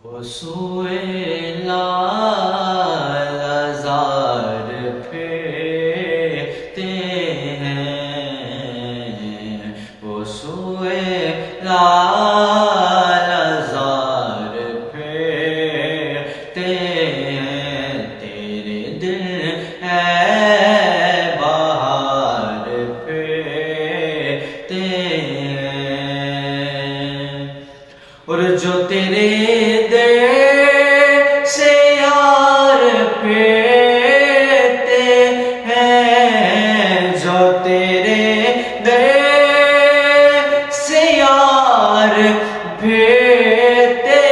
وہ سوئے لال زار پھرتے ہیں، وہ سوئے لال زار پھرتے ہیں، تیرے دل ہے بہار پھرتے ہیں، اور جو تیرے سے یار پھرتے ہیں، جو تیرے سے یار پھرتے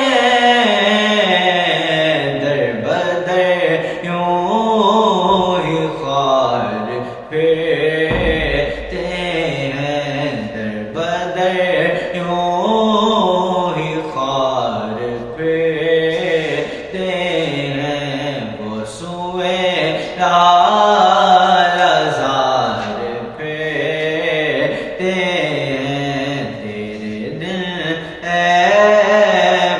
ہیں، در بدر یوں ہی خار پھرتے ہیں، در بدر یوں ہی خار پھرتے ہیں، وہ سوئے لال زار پھرتے ہیں، تیرے دل ہے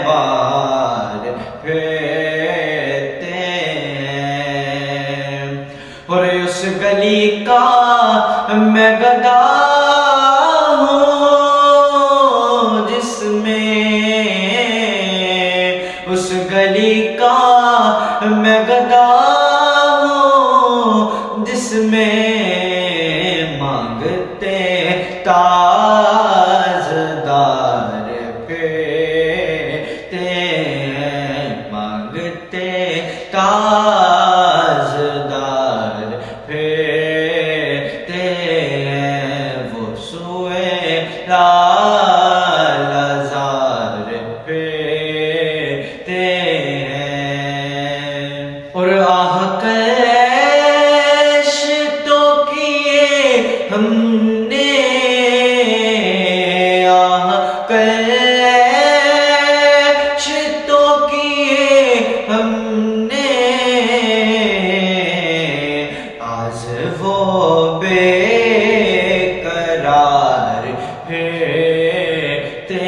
بہار پھرتے ہیں، اور اس گلی کا میں گدا اس گلی کا میں گدا ہوں جس میں مانگتے تاجدار پھرتے ہیں، مانگتے تاجدار پھرتے ہیں، وہ سوئے لال زار پھرتے ہیں، اور آہ کش تو کیے ہم نے، آہ کش تو کیے ہم نے، آج وہ بے قرار پھرتے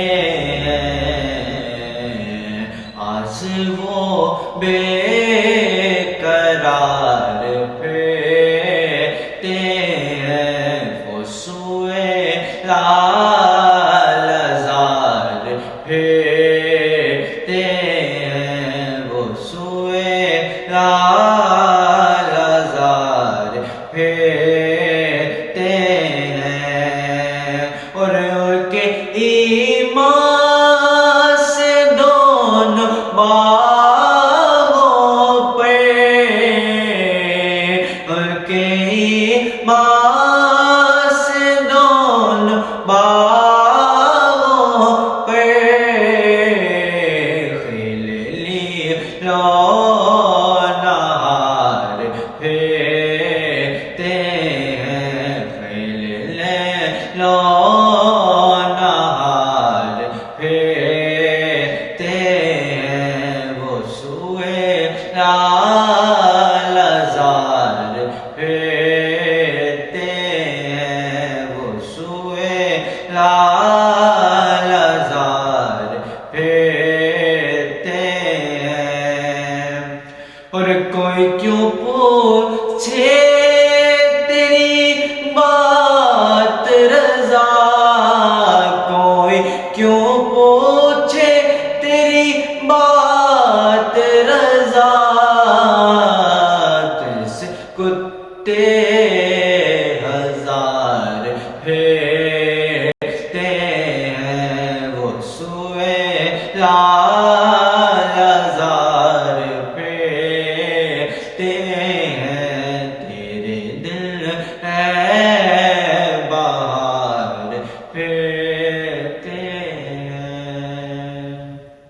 ہیں، آج وہ بے قرار پھرتے ہیں، وہ سوئے لال زار پھرتے ہیں، وہ سوئے لال زار پھرتے ہیں، اور ان کے ایمان سے دونوں باغوں پر، ان کے ایمان سے دونوں باغوں پر خیل لی نہار پھرتے ہیں، خیل لے نہار پھرتے ہیں، وہ سوئے لال زار پھرتے ہیں، وہ سوئے لال زار پھرتے ہیں، اور کوئی کیوں پوچھے تیری بات رضا، کوئی کیوں پوچھے تیری بات رضا، تجھ سے کتے ہزار پھرتے ہیں، وہ سوئے لال زار پھرتے ہیں، تیرے دل ہے